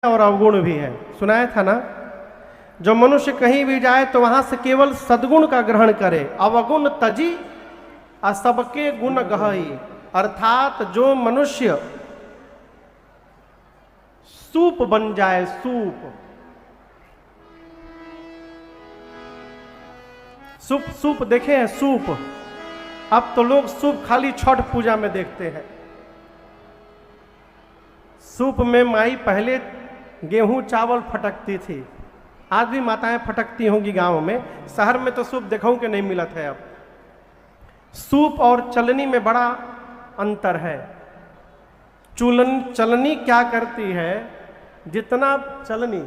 और अवगुण भी है, सुनाया था ना। जो मनुष्य कहीं भी जाए तो वहां से केवल सद्गुण का ग्रहण करे, अवगुण तजी और सबके गुण गहई। अर्थात जो मनुष्य सूप बन जाए, सूप सूप सूप देखे हैं सूप। अब तो लोग सूप खाली छठ पूजा में देखते हैं। सूप में माई पहले गेहूं चावल फटकती थी, आज भी माताएं फटकती होंगी गांव में। शहर में तो सूप देखूं कि नहीं मिलत है। अब सूप और चलनी में बड़ा अंतर है। चलनी क्या करती है, जितना चलनी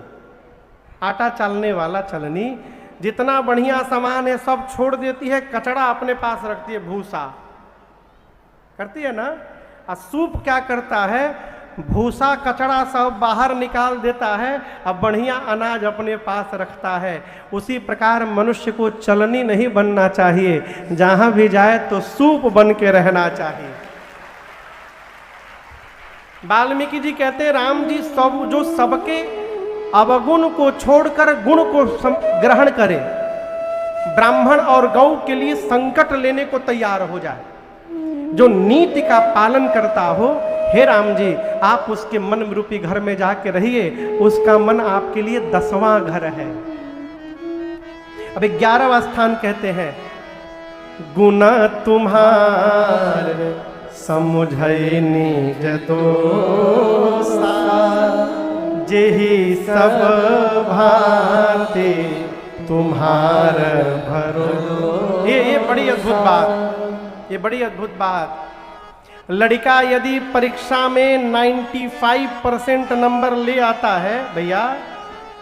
आटा चालने वाला चलनी जितना बढ़िया सामान है सब छोड़ देती है, कचड़ा अपने पास रखती है, भूसा करती है ना। और सूप क्या करता है, भूसा कचड़ा सब बाहर निकाल देता है, अब बढ़िया अनाज अपने पास रखता है। उसी प्रकार मनुष्य को चलनी नहीं बनना चाहिए, जहां भी जाए तो सूप बन के रहना चाहिए। वाल्मीकि जी कहते हैं, राम जी सब जो सबके अवगुण को छोड़कर गुण को ग्रहण करे, ब्राह्मण और गौ के लिए संकट लेने को तैयार हो जाए, जो नीति का पालन करता हो, हे राम जी आप उसके मन रूपी घर में जाके रहिए, उसका मन आपके लिए 10वां घर है। अब 11वां स्थान कहते हैं, गुण तुम्हार समुझै निज दोसा, जेहि सब भांति तुम्हार भरो। ये बड़ी अद्भुत बात, ये बड़ी अद्भुत बात। लड़का यदि परीक्षा में 95% नंबर ले आता है भैया,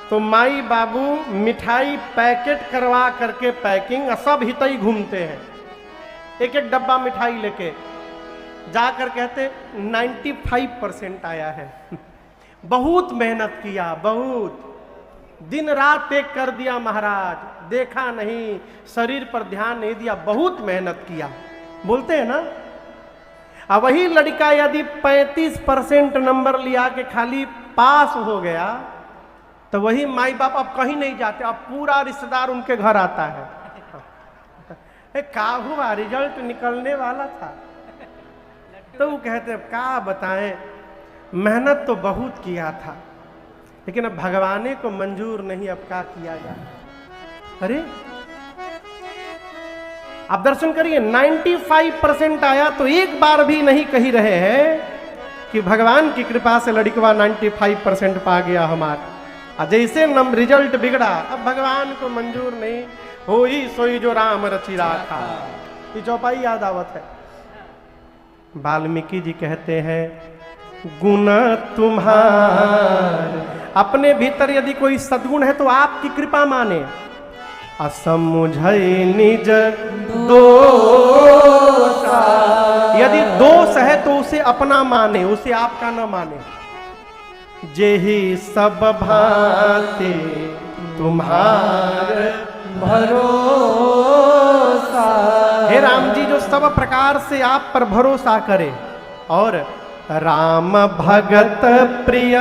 तो माई बाबू मिठाई पैकेट करवा करके पैकिंग सब हितई घूमते हैं, एक एक डब्बा मिठाई लेके जाकर कहते 95% आया है। बहुत मेहनत किया, बहुत दिन रात एक कर दिया महाराज, देखा नहीं, शरीर पर ध्यान नहीं दिया, बहुत मेहनत किया, बोलते हैं ना। अब वही लड़का यदि 35% नंबर लिया के खाली पास हो गया, तो वही माई बाप अब कहीं नहीं जाते, अब पूरा रिश्तेदार उनके घर आता है। का हुआ, रिजल्ट निकलने वाला था। तो वो कहते हैं क्या बताएं, मेहनत तो बहुत किया था, लेकिन अब भगवाने को मंजूर नहीं, अब क्या किया जाए। अरे आप दर्शन करिए, 95% आया तो एक बार भी नहीं कही रहे हैं कि भगवान की कृपा से लड़कवा 95% पा गया हमारा। जैसे रिजल्ट बिगड़ा, अब भगवान को मंजूर नहीं, हो ही सोई जो राम रचि राखा। ये चौपाई याद आवत है। वाल्मीकि जी कहते हैं, गुण तुम्हार, अपने भीतर यदि कोई सद्गुण है तो आपकी कृपा माने। असमुझै निज दोसा, यदि दोष है तो उसे अपना माने, उसे आपका न माने। जेहि सब भांति तुम्हार भरोसा, हे राम जी जो सब प्रकार से आप पर भरोसा करे, और राम भगत प्रिय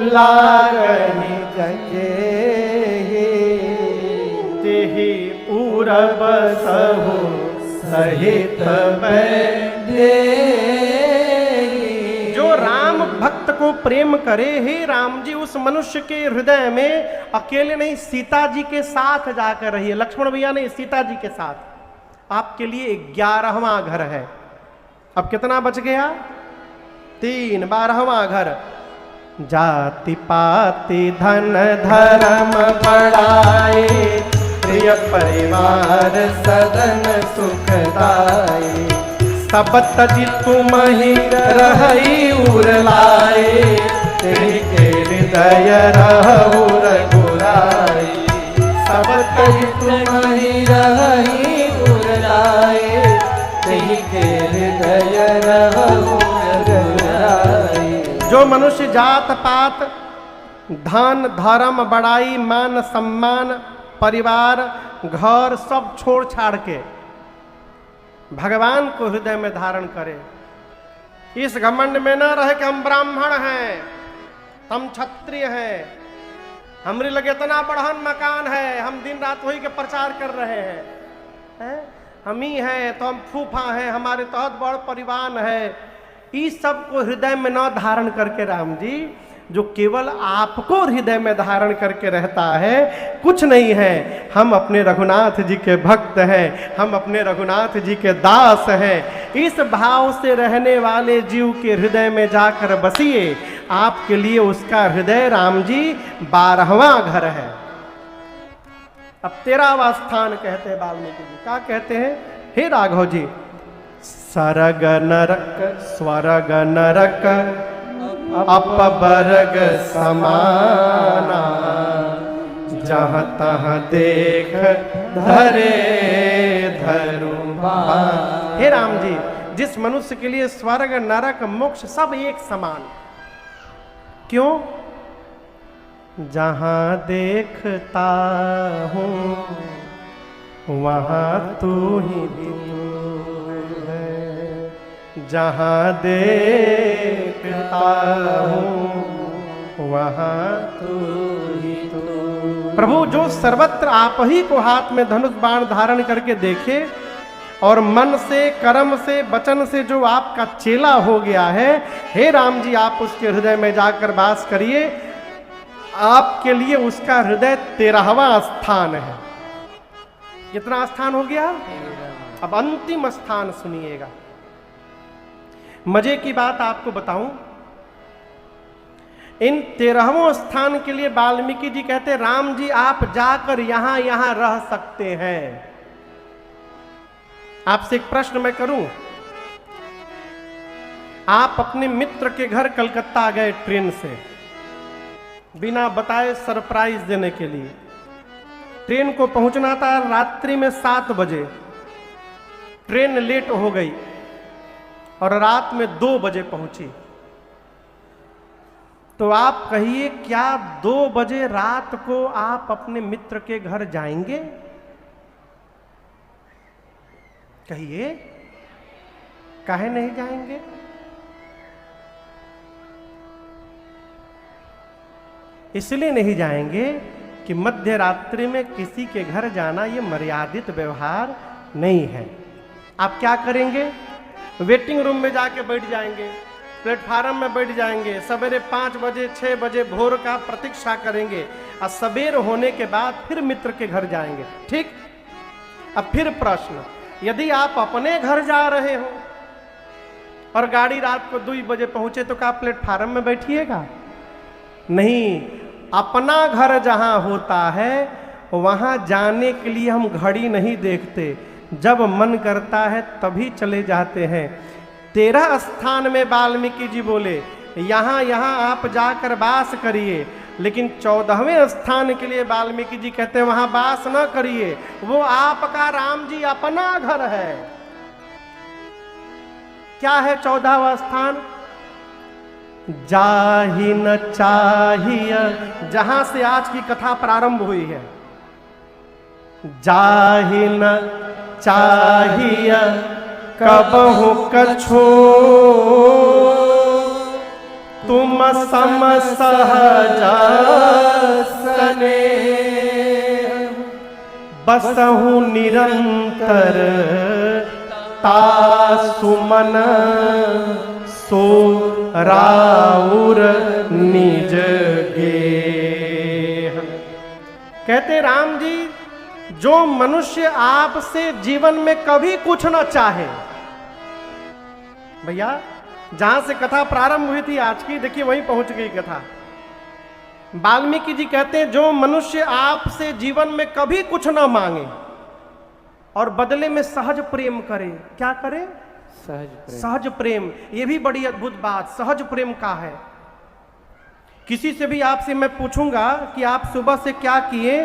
लागहि जगे, तेहि पूरब सहु सहित बैठे। जो राम भक्त को प्रेम करे, हे राम जी उस मनुष्य के हृदय में अकेले नहीं, सीता जी के साथ जाकर रहिए। लक्ष्मण भैया ने सीता जी के साथ आपके लिए 11वां घर है। अब कितना बच गया, 3, 12वां घर। जाति पाति धन धर्म बढ़ाए, प्रिय परिवार सदन सुखदाई, सब तजि तुम ही रही उर लाए, तेहि के हृदय रहु रघुराई, सब तजि तुम ही रही उर लाए, तेहि के हृदय रहु रघुराई। जो मनुष्य जात पात धन धर्म बड़ाई मान सम्मान परिवार घर सब छोड़ छाड़ के भगवान को हृदय में धारण करे, इस घमंड में न रहे कि हम ब्राह्मण हैं, हम क्षत्रिय हैं, हमरे लगे इतना बढ़न मकान है, हम दिन रात वही के प्रचार कर रहे हैं? हम ही हैं तो हम फूफा हैं, हमारे तहत बड़ परिवार है। इस सब को हृदय में न धारण करके राम जी, जो केवल आपको हृदय में धारण करके रहता है, कुछ नहीं है। हम अपने रघुनाथ जी के भक्त हैं, हम अपने रघुनाथ जी के दास हैं। इस भाव से रहने वाले जीव के हृदय में जाकर बसिए, आपके लिए उसका हृदय राम जी 12वां घर है। अब 13वां स्थान कहते हैं वाल्मीकि जी। क्या कहते हैं? हे राघव जी, सरग नरक स्वर्ग नरक अपवर्ग समाना, जहाँ तहाँ देख धरे धरु। हे राम जी, जिस मनुष्य के लिए स्वर्ग नरक मोक्ष सब एक समान। क्यों? जहाँ देखता हूँ वहाँ तू ही है, जहाँ देखता हूँ वहाँ तू ही तू। प्रभु जो सर्वत्र आप ही को हाथ में धनुष बाण धारण करके देखे और मन से, कर्म से, वचन से जो आपका चेला हो गया है, हे राम जी आप उसके हृदय में जाकर वास करिए। आपके लिए उसका हृदय 13वां स्थान है। कितना स्थान हो गया? अब अंतिम स्थान सुनिएगा। मजे की बात आपको बताऊं, इन 13वें स्थान के लिए वाल्मीकि जी कहते, राम जी आप जाकर यहां यहां रह सकते हैं। आपसे एक प्रश्न मैं करूं, आप अपने मित्र के घर कलकत्ता गए ट्रेन से, बिना बताए सरप्राइज देने के लिए। ट्रेन को पहुंचना था रात्रि में 7 बजे, ट्रेन लेट हो गई और रात में 2 बजे पहुंची। तो आप कहिए, क्या 2 बजे रात को आप अपने मित्र के घर जाएंगे? कहिए, काहे नहीं जाएंगे? इसलिए नहीं जाएंगे कि मध्य रात्रि में किसी के घर जाना ये मर्यादित व्यवहार नहीं है। आप क्या करेंगे? वेटिंग रूम में जाके बैठ जाएंगे, प्लेटफार्म में बैठ जाएंगे, सवेरे 5 बजे 6 बजे भोर का प्रतीक्षा करेंगे और सवेर होने के बाद फिर मित्र के घर जाएंगे। ठीक। अब फिर प्रश्न, यदि आप अपने घर जा रहे हो और गाड़ी रात को 2 बजे पहुंचे तो क्या प्लेटफार्म में बैठिएगा? नहीं। अपना घर जहां होता है वहां जाने के लिए हम घड़ी नहीं देखते, जब मन करता है तभी चले जाते हैं। 13 स्थान में वाल्मीकि जी बोले यहां यहां आप जाकर वास करिए, लेकिन 14वें स्थान के लिए वाल्मीकि जी कहते हैं वहां वास न करिए, वो आपका राम जी अपना घर है। क्या है 14वां स्थान? जाहि न चाहिए, जहां से आज की कथा प्रारंभ हुई है। जाहि न चाहिए कबहु कछो, तुम सम सहज सने, बसहु निरंतर तासुमन, सो राउर निज गेह। कहते राम जी, जो मनुष्य आपसे जीवन में कभी कुछ न चाहे, भैया जहां से कथा प्रारंभ हुई थी आज की, देखिए वहीं पहुंच गई कथा। वाल्मीकि जी कहते हैं जो मनुष्य आपसे जीवन में कभी कुछ न मांगे और बदले में सहज प्रेम करे। क्या करे? सहज प्रेम। ये भी बड़ी अद्भुत बात सहज प्रेम का है। किसी से भी आपसे मैं पूछूंगा कि आप सुबह से क्या किए,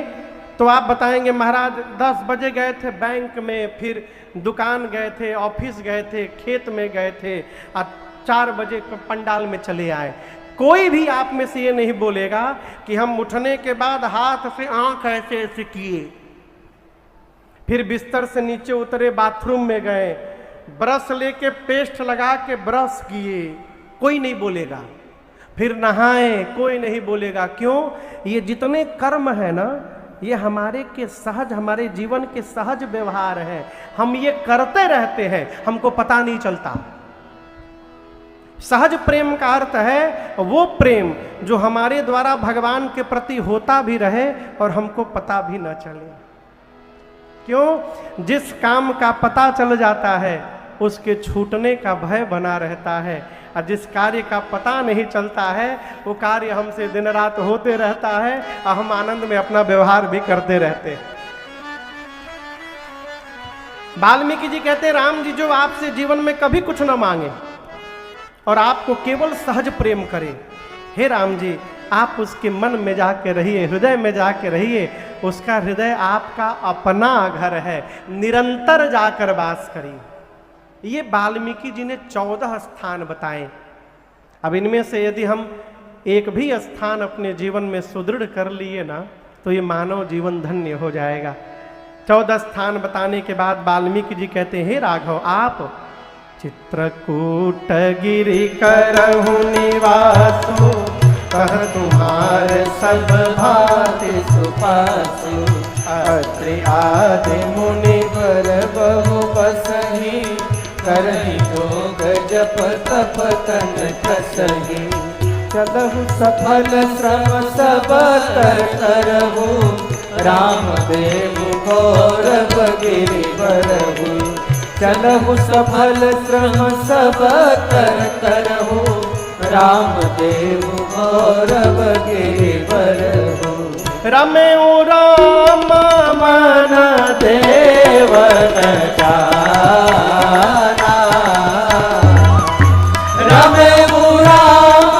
तो आप बताएंगे महाराज 10 बजे गए थे बैंक में, फिर दुकान गए थे, ऑफिस गए थे, खेत में गए थे और 4 बजे पंडाल में चले आए। कोई भी आप में से ये नहीं बोलेगा कि हम उठने के बाद हाथ से आंख ऐसे ऐसे किए, फिर बिस्तर से नीचे उतरे, बाथरूम में गए, ब्रश लेके पेस्ट लगा के ब्रश किए। कोई नहीं बोलेगा। फिर नहाएं, कोई नहीं बोलेगा। क्यों? ये जितने कर्म है ना, ये हमारे के सहज, हमारे जीवन के सहज व्यवहार हैं। हम ये करते रहते हैं, हमको पता नहीं चलता। सहज प्रेम का अर्थ है वो प्रेम जो हमारे द्वारा भगवान के प्रति होता भी रहे और हमको पता भी न चले। क्यों? जिस काम का पता चल जाता है उसके छूटने का भय बना रहता है, और जिस कार्य का पता नहीं चलता है वो कार्य हमसे दिन रात होते रहता है और हम आनंद में अपना व्यवहार भी करते रहते हैं। वाल्मीकि जी कहते हैं, राम जी जो आपसे जीवन में कभी कुछ न मांगे और आपको केवल सहज प्रेम करे, हे राम जी आप उसके मन में जाके रहिए, हृदय में जाके रहिए। उसका हृदय आपका अपना घर है, निरंतर जाकर वास करिए। ये वाल्मीकि जी ने 14 स्थान बताए। अब इनमें से यदि हम एक भी स्थान अपने जीवन में सुदृढ़ कर लिए ना, तो ये मानव जीवन धन्य हो जाएगा। 14 स्थान बताने के बाद वाल्मीकि जी कहते हैं, हे राघव आप चित्रकूट गिरि करहु निवासु, कह तुम्हार सब भांति सुपासु। अत्रि आदि मुनि वर बहु बसहि, करहि जोग जप तप तन कसहि। चलहु सफल श्रम सब कर करहु, राम देव गौरव गिरि बरहु। चलहु सफल श्रम सब कर करहु, राम देव गौरव गिरिवरहु। रमेउ राम मन देवन जाना, रमेउ राम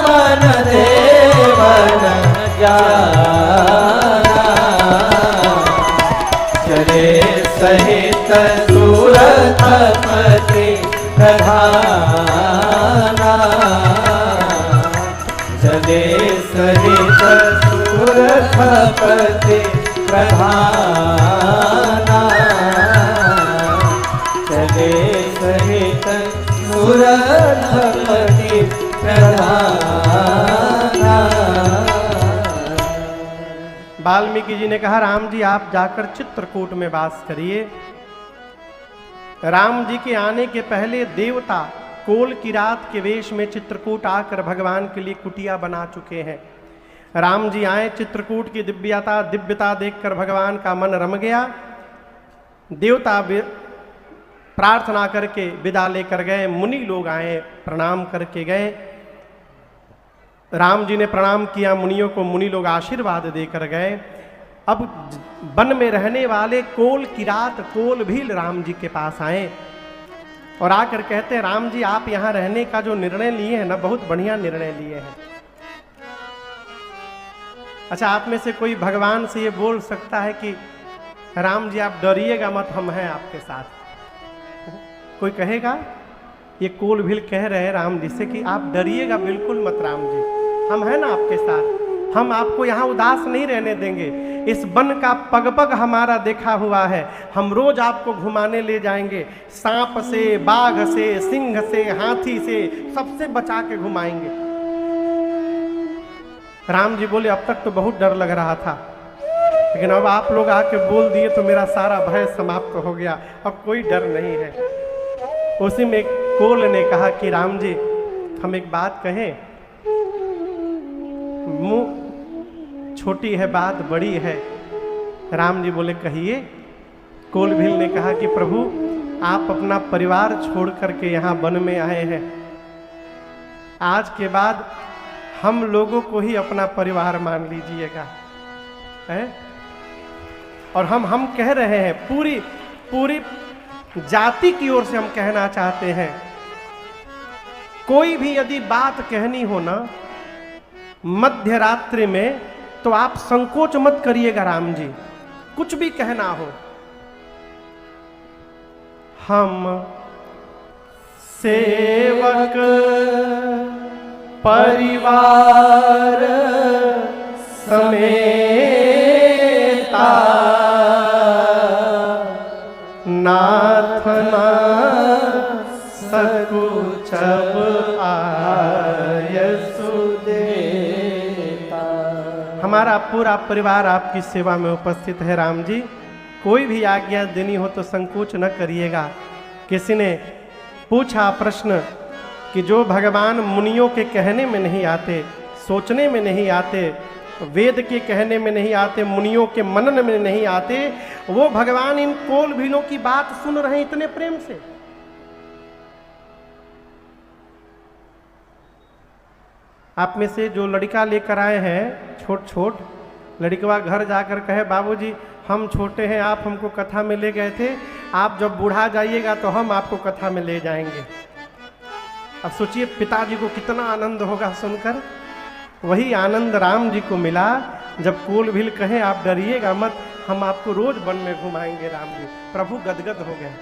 मन देवन जाना। चले सहित सूरथपति प्रधाना, चले सहित सूरथपति प्रधाना। चले सहित सूरथपति प्रधाना। वाल्मीकि जी ने कहा, राम जी आप जाकर चित्रकूट में वास करिए। राम जी के आने के पहले देवता कोल की रात के वेश में चित्रकूट आकर भगवान के लिए कुटिया बना चुके हैं। राम जी आए, चित्रकूट की दिव्यता देखकर भगवान का मन रम गया। देवता प्रार्थना करके विदा लेकर गए, मुनि लोग आए, प्रणाम करके गए। राम जी ने प्रणाम किया मुनियों को, मुनि लोग आशीर्वाद देकर गए। अब वन में रहने वाले कोल किरात कोल भी राम जी के पास आए और आकर कहते हैं, राम जी आप यहाँ रहने का जो निर्णय लिए हैं ना, बहुत बढ़िया निर्णय लिए हैं। अच्छा, आप में से कोई भगवान से ये बोल सकता है कि राम जी आप डरिएगा मत, हम हैं आपके साथ? कोई कहेगा? ये कोल भील कह रहे हैं राम जी से कि आप डरिएगा बिल्कुल मत राम जी, हम हैं ना आपके साथ, हम आपको यहाँ उदास नहीं रहने देंगे। इस वन का पग पग हमारा देखा हुआ है, हम रोज आपको घुमाने ले जाएंगे, सांप से, बाघ से, सिंह से, हाथी से, सबसे बचा के घुमाएंगे। राम जी बोले, अब तक तो बहुत डर लग रहा था, लेकिन अब आप लोग आके बोल दिए तो मेरा सारा भय समाप्त हो गया, अब कोई डर नहीं है। उसी में कोल ने कहा कि राम जी हम एक बात कहें, मुंह छोटी है बात बड़ी है। राम जी बोले कहिए। कोल भील ने कहा कि प्रभु आप अपना परिवार छोड़ करके यहाँ वन में आए हैं, आज के बाद हम लोगों को ही अपना परिवार मान लीजिएगा, है? और हम कह रहे हैं, पूरी जाति की ओर से हम कहना चाहते हैं, कोई भी यदि बात कहनी हो ना मध्य रात्रि में, तो आप संकोच मत करिएगा राम जी, कुछ भी कहना हो। हम सेवक परिवार समेता, नाथ ना सकुचब आयसु। हमारा पूरा परिवार आपकी सेवा में उपस्थित है राम जी। कोई भी आज्ञा देनी हो तो संकोच न करिएगा। किसी ने पूछा प्रश्न कि जो भगवान मुनियों के कहने में नहीं आते, सोचने में नहीं आते, वेद के कहने में नहीं आते, मुनियों के मनन में नहीं आते, वो भगवान इन कोल भीलों की बात सुन रहे हैं इतने प्रेम से। आप में से जो लड़का लेकर आए हैं छोट छोट, लड़कवा घर जाकर कहे बाबूजी हम छोटे हैं, आप हमको कथा में ले गए थे, आप जब बूढ़ा जाइएगा तो हम आपको कथा में ले जाएंगे। अब सोचिए पिताजी को कितना आनंद होगा सुनकर। वही आनंद राम जी को मिला जब कोल भील कहे आप डरिएगा मत, हम आपको रोज वन में घुमाएंगे राम जी। प्रभु गदगद हो गए।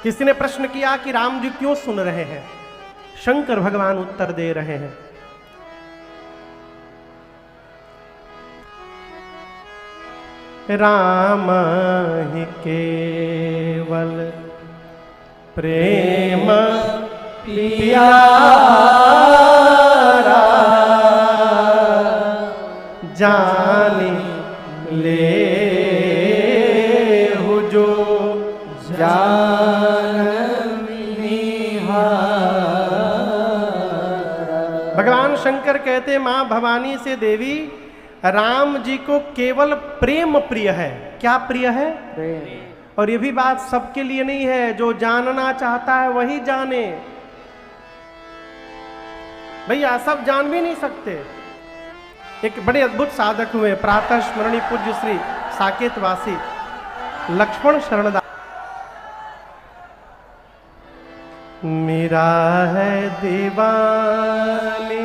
किसी ने प्रश्न किया कि राम जी क्यों सुन रहे हैं? शंकर भगवान उत्तर दे रहे हैं, राम ही केवल प्रेम प्यारा, जान ले हो जो जान भगवान शंकर कहते मां भवानी से देवी राम जी को केवल प्रेम प्रिय है। क्या प्रिय है? प्रेम। और ये भी बात सबके लिए नहीं है, जो जानना चाहता है वही जाने। भैया सब जान भी नहीं सकते। एक बड़े अद्भुत साधक हुए, प्रातः स्मरणीय पूज्य श्री साकेतवासी लक्ष्मण शरणदास। मेरा है दीवानी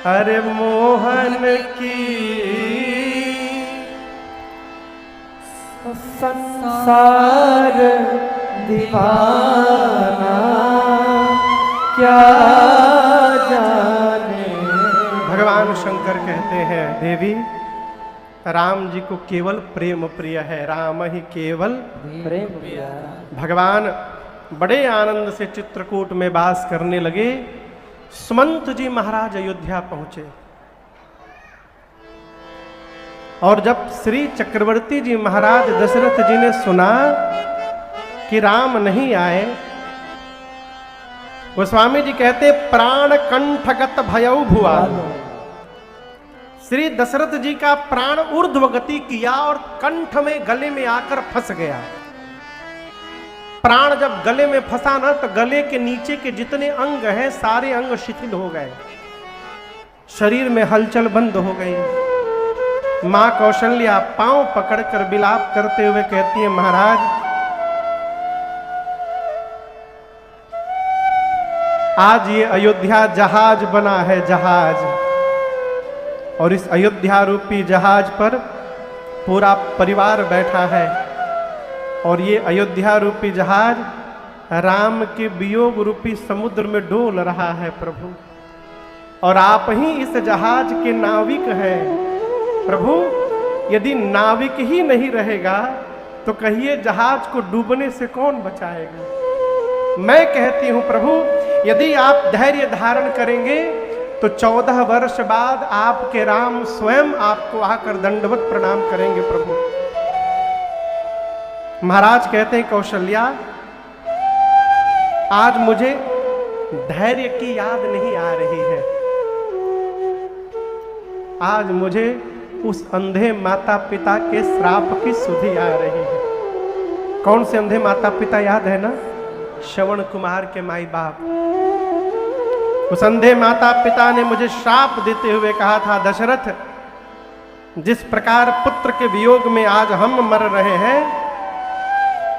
अरे मोहन की, संसार दीवाना क्या जाने। भगवान शंकर कहते हैं देवी राम जी को केवल प्रेम प्रिय है, राम ही केवल प्रेम प्रिय। भगवान बड़े आनंद से चित्रकूट में वास करने लगे। सुमंत जी महाराज अयोध्या पहुंचे और जब श्री चक्रवर्ती जी महाराज दशरथ जी ने सुना कि राम नहीं आए, गोस्वामी जी कहते प्राण कंठगत भयउ भुआ। श्री दशरथ जी का प्राण ऊर्ध्व गति किया और कंठ में गले में आकर फंस गया। प्राण जब गले में फंसा ना तो गले के नीचे के जितने अंग हैं सारे अंग शिथिल हो गए, शरीर में हलचल बंद हो गई। मां कौशल्या पांव पकड़कर विलाप करते हुए कहती है महाराज आज ये अयोध्या जहाज बना है, जहाज, और इस अयोध्या रूपी जहाज पर पूरा परिवार बैठा है और ये अयोध्या रूपी जहाज राम के वियोग रूपी समुद्र में डोल रहा है प्रभु, और आप ही इस जहाज के नाविक हैं प्रभु। यदि नाविक ही नहीं रहेगा तो कहिए जहाज को डूबने से कौन बचाएगा। मैं कहती हूं प्रभु यदि आप धैर्य धारण करेंगे तो 14 वर्ष बाद आपके राम स्वयं आपको आकर दंडवत प्रणाम करेंगे प्रभु। महाराज कहते हैं कौशल्या आज मुझे धैर्य की याद नहीं आ रही है, आज मुझे उस अंधे माता पिता के श्राप की सुधि आ रही है। कौन से अंधे माता पिता याद है ना? श्रवण कुमार के माई बाप। उस अंधे माता पिता ने मुझे श्राप देते हुए कहा था दशरथ जिस प्रकार पुत्र के वियोग में आज हम मर रहे हैं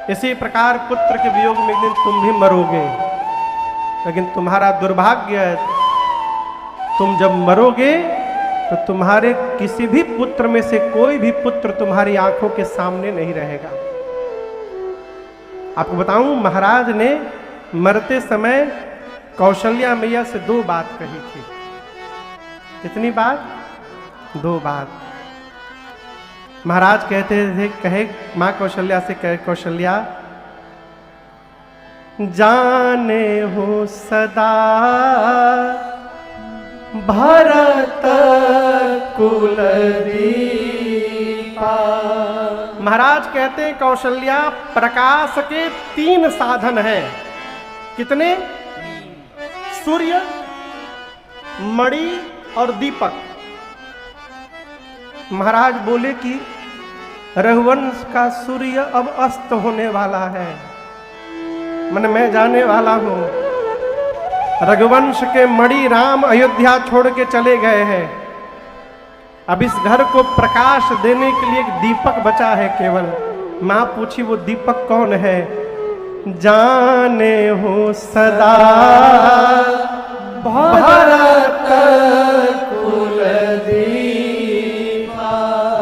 इसी प्रकार पुत्र के वियोग में एक दिन तुम भी मरोगे। लेकिन तुम्हारा दुर्भाग्य है, तुम जब मरोगे तो तुम्हारे किसी भी पुत्र में से कोई भी पुत्र तुम्हारी आंखों के सामने नहीं रहेगा। आपको बताऊं महाराज ने मरते समय कौशल्या मैया से 2 बात कही थी। कितनी बात? 2 बात। महाराज कहते थे, कहे मां कौशल्या से, कहे कौशल्या जाने हो सदा भरत कुल दीपा। महाराज कहते हैं कौशल्या, प्रकाश के 3 साधन हैं। कितने? सूर्य, मणि और दीपक। महाराज बोले कि रघुवंश का सूर्य अब अस्त होने वाला है, मन मैं जाने वाला हूं। रघुवंश के मणि राम अयोध्या छोड़ के चले गए हैं। अब इस घर को प्रकाश देने के लिए एक दीपक बचा है केवल। मां पूछी वो दीपक कौन है? जाने हो सदा भरत कुल दीपा।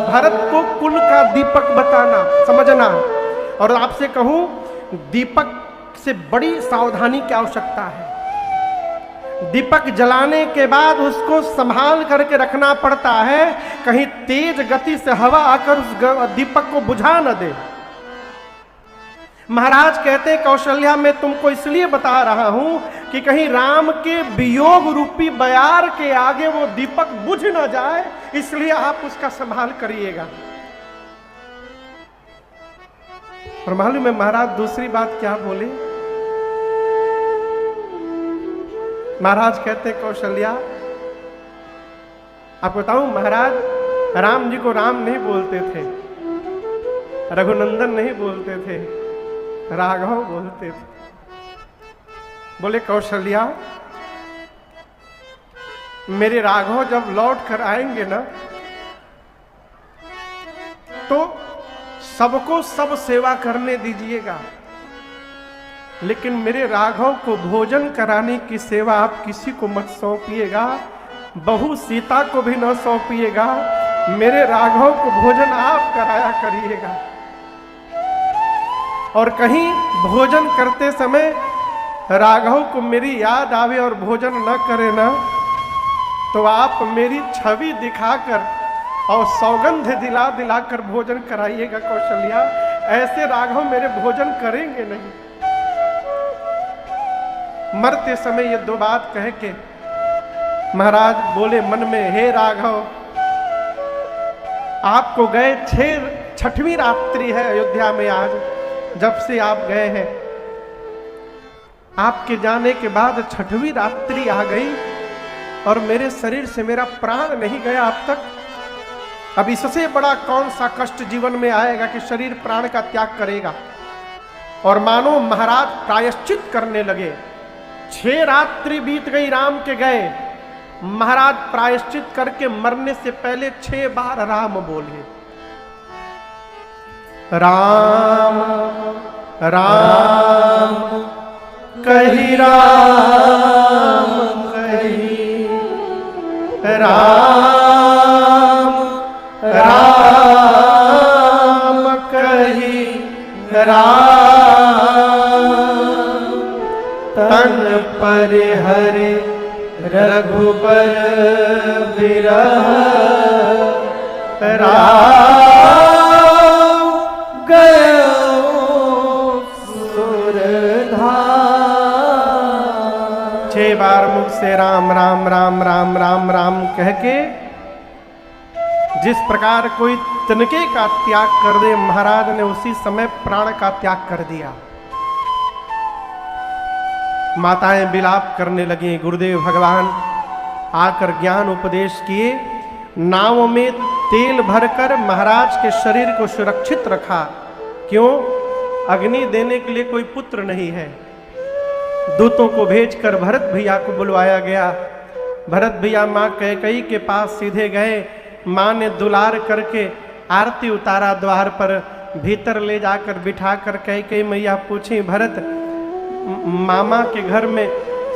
भरत को कुल का दीपक बताना, समझना। और आपसे कहूं, दीपक से बड़ी सावधानी की आवश्यकता है। दीपक जलाने के बाद उसको संभाल करके रखना पड़ता है, कहीं तेज गति से हवा आकर उस दीपक को बुझा न दे। महाराज कहते कौशल्या, मैं तुमको इसलिए बता रहा हूं कि कहीं राम के वियोग रूपी बयार के आगे वो दीपक बुझ न जाए, इसलिए आप उसका संभाल करिएगा। और मालूम है महाराज दूसरी बात क्या बोले? महाराज कहते कौशल्या, आपको बताऊं, महाराज राम जी को राम नहीं बोलते थे, रघुनंदन नहीं बोलते थे, राघव बोलते थे। बोले कौशल्या, मेरे राघव जब लौट कर आएंगे ना, तो सबको सब सेवा करने दीजिएगा, लेकिन मेरे राघव को भोजन कराने की सेवा आप किसी को मत सौंपिएगा, बहू सीता को भी न सौंपिएगा, मेरे राघव को भोजन आप कराया करिएगा। और कहीं भोजन करते समय राघव को मेरी याद आवे और भोजन न करे ना, तो आप मेरी छवि दिखाकर और सौगंध दिला दिलाकर भोजन कराइएगा कौशल्या, ऐसे राघव मेरे भोजन करेंगे नहीं। मरते समय ये 2 बात कह के महाराज बोले मन में, हे राघव, आपको गए 6वीं रात्रि है अयोध्या में आज, जब से आप गए हैं। आपके जाने के बाद 6वीं रात्रि आ गई और मेरे शरीर से मेरा प्राण नहीं गया अब तक। अब इससे बड़ा कौन सा कष्ट जीवन में आएगा कि शरीर प्राण का त्याग करेगा। और मानो महाराज प्रायश्चित करने लगे। 6 रात्रि बीत गई राम के गए, महाराज प्रायश्चित करके मरने से पहले 6 बार राम बोले। राम राम कही, राम कही, राम राम कही, राम तन पर हरे रघुबर विरह, राम गयो सुरधार। 6 बार मुख से राम राम राम राम राम राम कह के जिस प्रकार कोई तिनके का त्याग कर दे, महाराज ने उसी समय प्राण का त्याग कर दिया। माताएं विलाप करने लगी। गुरुदेव भगवान आकर ज्ञान उपदेश किए। नाव में तेल भरकर महाराज के शरीर को सुरक्षित रखा। क्यों? अग्नि देने के लिए कोई पुत्र नहीं है। दूतों को भेजकर भरत भैया को बुलवाया गया। भरत भैया माँ कैकेयी के पास सीधे गए। माँ ने दुलार करके आरती उतारा द्वार पर, भीतर ले जाकर बिठाकर कैकेयी मैया पूछी, भरत मामा के घर में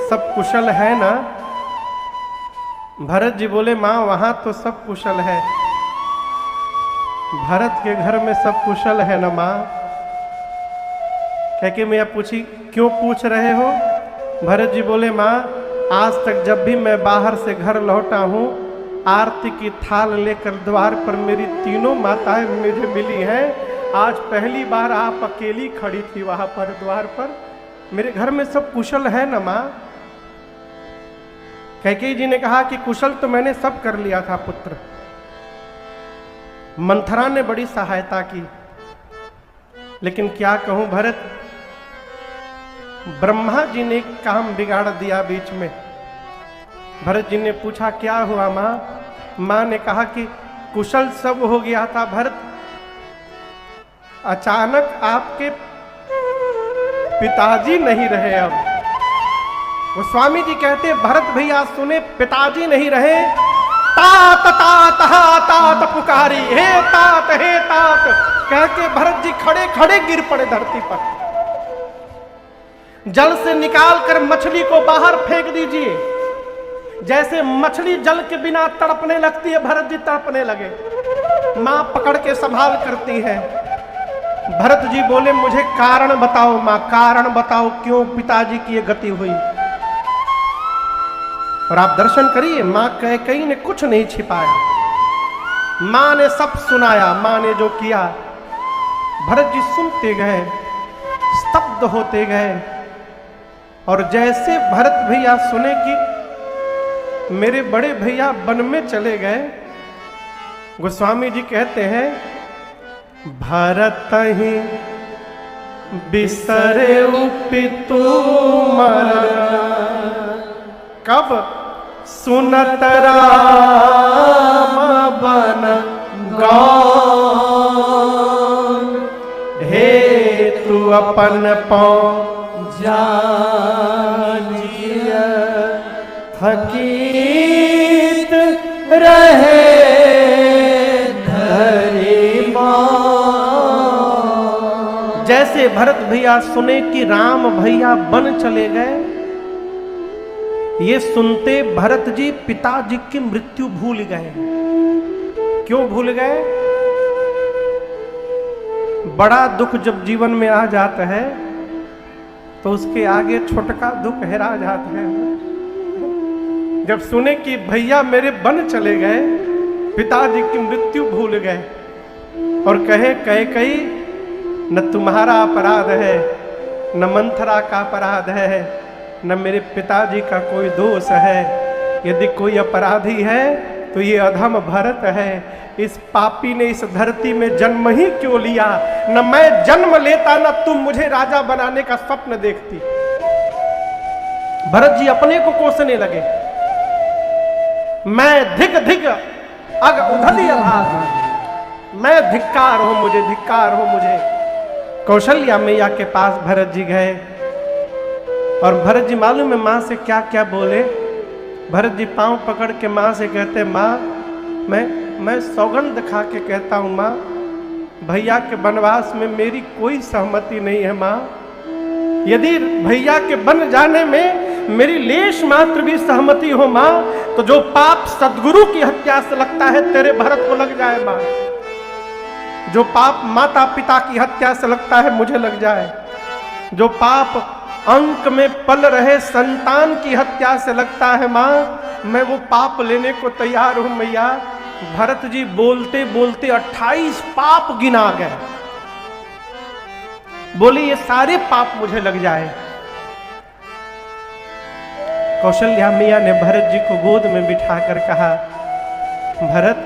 सब कुशल है ना? भरत जी बोले, माँ वहां तो सब कुशल है। भरत के घर में सब कुशल है ना माँ? कैकेयी मैया पूछी, क्यों पूछ रहे हो? भरत जी बोले, माँ आज तक जब भी मैं बाहर से घर लौटा हूँ, आरती की थाल लेकर द्वार पर मेरी तीनों माताएं मुझे मिली हैं। आज पहली बार आप अकेली खड़ी थी वहां पर द्वार पर। मेरे घर में सब कुशल है ना माँ? कैकेयी जी ने कहा कि कुशल तो मैंने सब कर लिया था पुत्र, मंथरा ने बड़ी सहायता की, लेकिन क्या कहूं भरत, ब्रह्मा जी ने काम बिगाड़ दिया बीच में। भरत जी ने पूछा क्या हुआ मां? मां ने कहा कि कुशल सब हो गया था भरत, अचानक आपके पिताजी नहीं रहे। अब वो स्वामी जी कहते भरत भैया सुने, पिताजी नहीं रहे, तात तात हा तात पुकारी, हे तात कह के भरत जी खड़े खड़े गिर पड़े धरती पर। जल से निकाल कर मछली को बाहर फेंक दीजिए, जैसे मछली जल के बिना तड़पने लगती है, भरत जी तड़पने लगे। मां पकड़ के संभाल करती है। भरत जी बोले मुझे कारण बताओ मां, कारण बताओ क्यों पिताजी की ये गति हुई। और आप दर्शन करिए, मां कैकेयी ने कुछ नहीं छिपाया, मां ने सब सुनाया। मां ने जो किया भरत जी सुनते गए, स्तब्ध होते गए। और जैसे भरत भैया सुने कि मेरे बड़े भैया वन में चले गए, गोस्वामी जी कहते हैं भरत ही बिसरे पितु मरना, कब सुनत राम बन गौन, हे तू अपन पाँव जानिय, हकीत रहे धरी मां। जैसे भरत भैया सुने कि राम भैया वन चले गए, ये सुनते भरत जी पिताजी की मृत्यु भूल गए। क्यों भूल गए? बड़ा दुख जब जीवन में आ जाता है तो उसके आगे छोटका दुख हेरा जाता है। जब सुने कि भैया मेरे वन चले गए, पिताजी की मृत्यु भूल गए, और कहे कैकेयी न तुम्हारा अपराध है, न मंथरा का अपराध है, न मेरे पिताजी का कोई दोष है। यदि कोई अपराधी है तो ये अधम भरत है। इस पापी ने इस धरती में जन्म ही क्यों लिया? न मैं जन्म लेता, न तुम मुझे राजा बनाने का स्वप्न देखती। भरत जी अपने को कोसने लगे, मैं धिक धिक अग उधली अभाग, मैं धिक्कार हो मुझे, धिक्कार हो मुझे। कौशल्या मैया के पास भरत जी गए, और भरत जी मालूम है माँ से क्या क्या बोले? भरत जी पांव पकड़ के माँ से कहते माँ मैं सौगंध खा के कहता हूँ माँ, भैया के वनवास में मेरी कोई सहमति नहीं है माँ। यदि भैया के वन जाने में मेरी लेश मात्र भी सहमति हो माँ, तो जो पाप सदगुरु की हत्या से लगता है तेरे भरत को लग जाए माँ। जो पाप माता पिता की हत्या से लगता है मुझे लग जाए। जो पाप अंक में पल रहे संतान की हत्या से लगता है माँ, मैं वो पाप लेने को तैयार हूं मैया। भरत जी बोलते बोलते 28 पाप गिना गए। बोले ये सारे पाप मुझे लग जाए। कौशल्या मैया ने भरत जी को गोद में बिठाकर कहा, भरत,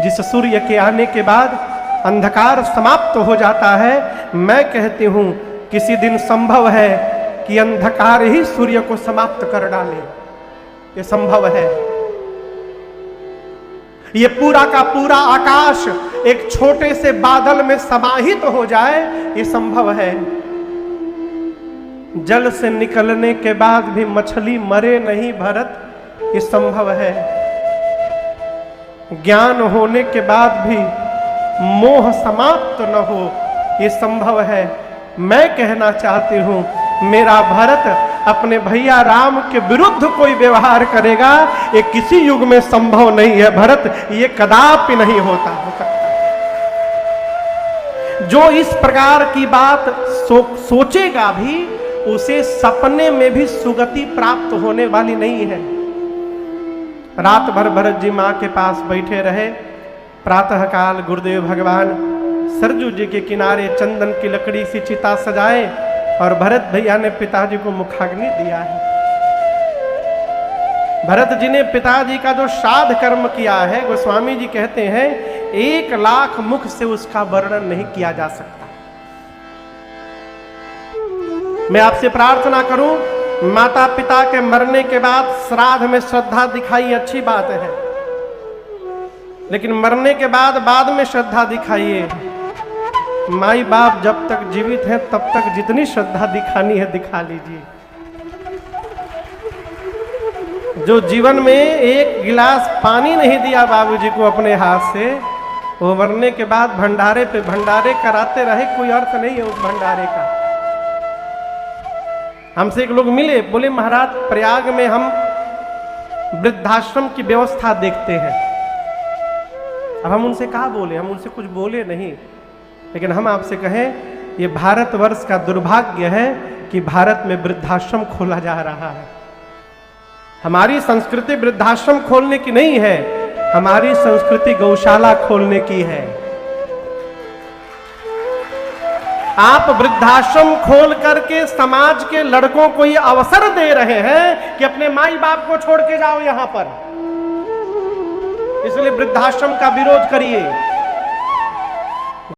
जिस सूर्य के आने के बाद अंधकार समाप्त हो जाता है, मैं कहती हूं किसी दिन संभव है कि अंधकार ही सूर्य को समाप्त कर डाले। ये संभव है। ये पूरा का पूरा आकाश एक छोटे से बादल में समाहित हो जाए, ये संभव है। जल से निकलने के बाद भी मछली मरे नहीं भरत, ये संभव है। ज्ञान होने के बाद भी मोह समाप्त न हो, ये संभव है। मैं कहना चाहती हूं, मेरा भरत अपने भैया राम के विरुद्ध कोई व्यवहार करेगा, ये किसी युग में संभव नहीं है भरत, ये कदापि नहीं होता हो सकता। जो इस प्रकार की बात सोचेगा भी, उसे सपने में भी सुगति प्राप्त होने वाली नहीं है। रात भर भरत जी मां के पास बैठे रहे। प्रातःकाल गुरुदेव भगवान सरजू जी के किनारे चंदन की लकड़ी सी चिता सजाए, और भरत भैया ने पिताजी को मुखाग्नि दिया है। भरत जी ने पिताजी का जो श्राद्ध कर्म किया है, गोस्वामी जी कहते हैं 1,00,000 मुख से उसका वर्णन नहीं किया जा सकता। मैं आपसे प्रार्थना करूं, माता पिता के मरने के बाद श्राद्ध में श्रद्धा दिखाई अच्छी बात है, लेकिन मरने के बाद में श्रद्धा दिखाइए। माई बाप जब तक जीवित हैं तब तक जितनी श्रद्धा दिखानी है दिखा लीजिए। जो जीवन में एक गिलास पानी नहीं दिया बाबूजी को अपने हाथ से, वो मरने के बाद भंडारे पे भंडारे कराते रहे, कोई अर्थ नहीं है उस भंडारे का। हमसे एक लोग मिले, बोले महाराज प्रयाग में हम वृद्धाश्रम की व्यवस्था देखते हैं। अब हम उनसे कहा बोले, हम उनसे कुछ बोले नहीं, लेकिन हम आपसे कहें ये भारतवर्ष का दुर्भाग्य है कि भारत में वृद्धाश्रम खोला जा रहा है। हमारी संस्कृति वृद्धाश्रम खोलने की नहीं है, हमारी संस्कृति गौशाला खोलने की है। आप वृद्धाश्रम खोल करके समाज के लड़कों को ये अवसर दे रहे हैं कि अपने माई बाप को छोड़ के जाओ यहां पर, इसलिए वृद्धाश्रम का विरोध करिए।